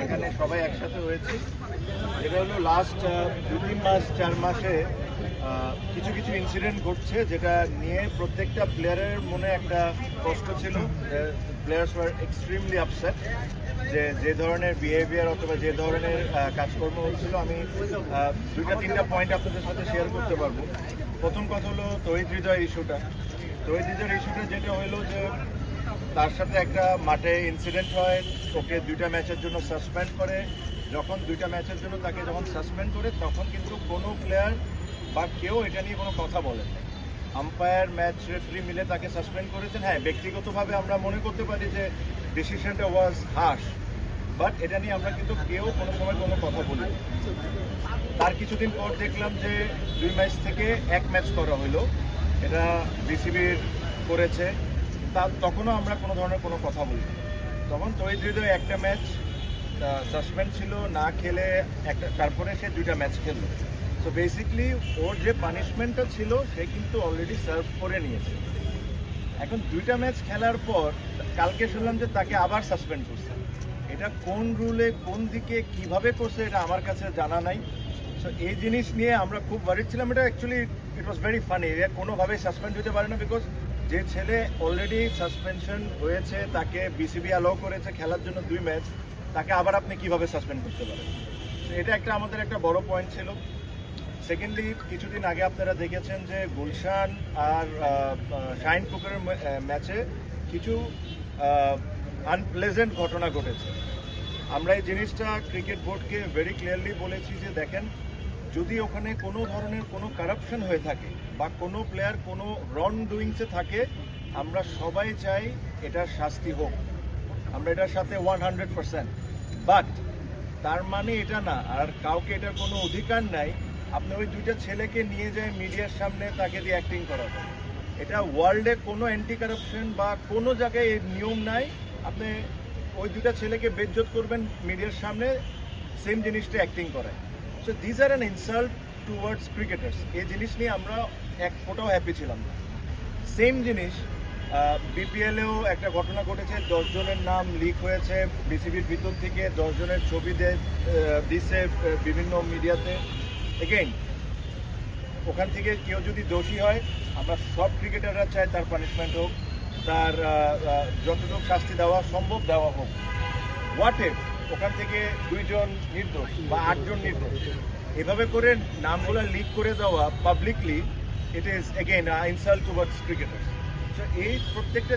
এখানে সবাই একসাথে হয়েছি। এটা হলো লাস্ট 2-3 মাস 4 মাসে কিছু কিছু ইনসিডেন্ট ঘটছে যেটা নিয়ে প্রত্যেকটা প্লেয়ারের মনে একটা কষ্ট ছিল। প্লেয়ার্স ওয়ার এক্সট্রিমলি আপসেট যে ধরনের বিহেভিয়ার অথবা যে ধরনের কাজকর্ম হচ্ছিল। আমি 2-3টা পয়েন্ট আপনাদের সাথে শেয়ার করতে পারবো। প্রথম কথা হলো তৌহিদ হৃদয়ের ইস্যুটা। যেটা হলো যে তার সাথে একটা মাঠে ইনসিডেন্ট হয়, ওকে 2টা ম্যাচের জন্য সাসপেন্ড করে। যখন 2টা ম্যাচের জন্য তাকে যখন সাসপেন্ড করে তখন কিন্তু কোনো প্লেয়ার বা কেউ এটা নিয়ে কোনো কথা বলেন না। আম্পায়ার, ম্যাচ রেফারি মিলে তাকে সাসপেন্ড করেছেন। হ্যাঁ, ব্যক্তিগতভাবে আমরা মনে করতে পারি যে ডিসিশনটা ওয়াজ হার্শ, বাট এটা নিয়ে আমরা কিন্তু কেউ কোনো সময় কোনো কথা বলি। তার কিছুদিন পর দেখলাম যে 2 ম্যাচ থেকে 1 ম্যাচ করা হলো, এটা বিসিবির করেছে। তখনও আমরা কোনো ধরনের কোনো কথা বলি। তখন তৌহিদ হৃদয় একটা ম্যাচ সাসপেন্ড ছিল, না খেলে তারপরে সে 2টা ম্যাচ খেললো। তো বেসিকলি ওর যে পানিশমেন্টটা ছিল সে কিন্তু অলরেডি সার্ভ করে নিয়েছে। এখন 2টা ম্যাচ খেলার পর কালকে শুনলাম যে তাকে আবার সাসপেন্ড করছে। এটা কোন রুলে, কোন দিকে, কিভাবে করছে এটা আমার কাছে জানা নাই। সো এই জিনিস নিয়ে আমরা খুব ওয়ারিড ছিলাম। এটা actually it was very funny. এর কোনোভাবেই সাসপেন্ড হতে পারে না, বিকজ যে ছেলে অলরেডি সাসপেনশন হয়েছে, তাকে বিসিবি অ্যালাউ করেছে খেলার জন্য 2 ম্যাচ, তাকে আবার আপনি কিভাবে সাসপেন্ড করতে পারেন? এটা আমাদের একটা বড় পয়েন্ট ছিল। সেকেন্ডলি, কিছুদিন আগে আপনারা দেখেছেন যে গুলশান আর শাহিন পুকুরের ম্যাচে কিছু আনপ্লেজেন্ট ঘটনা ঘটেছে। আমরা এই জিনিসটা ক্রিকেট বোর্ডকে ভেরি ক্লিয়ারলি বলেছি যে দেখেন, যদি ওখানে কোনো ধরনের কোনো কারাপশন হয়ে থাকে বা কোনো প্লেয়ার কোনো রং ডুইংসে থাকে, আমরা সবাই চাই এটার শাস্তি হোক, আমরা এটার সাথে 100%। বাট তার মানে এটা না আর কাউকে এটার কোনো অধিকার নাই আপনি ওই 2টা ছেলেকে নিয়ে যায় মিডিয়ার সামনে তাকে দিয়ে অ্যাক্টিং করাবেন। এটা ওয়ার্ল্ডে কোনো অ্যান্টি কারাপশন বা কোনো জায়গায় এই নিয়ম নাই। আপনি ওই 2টা ছেলেকে বেজ্জত করবেন মিডিয়ার সামনে, সেম জিনিসটা অ্যাক্টিং করায়। So this are an insult towards cricketers. এই জিনিস নিয়ে আমরা এক ফোটাও হ্যাপি ছিলাম না। সেম জিনিস বিপিএলেও একটা ঘটনা ঘটেছে। 10 জনের নাম লিক হয়েছে বিসিবির ভিতর থেকে, 10 জনের ছবি দিচ্ছে বিভিন্ন মিডিয়াতে। এগেইন, ওখান থেকে কেউ যদি দোষী হয়, আমরা সব ক্রিকেটাররা চাই তার পানিশমেন্ট হোক, তার যতটুকু শাস্তি দেওয়া সম্ভব দেওয়া হোক। হোয়াট ইফ ওখান থেকে 2 জন নির্দোষ বা 8 জন নির্দোষ, এভাবে করে নামগুলো লিক করে দেওয়া publicly, it is again insult towards cricketers. এই প্রত্যেকটা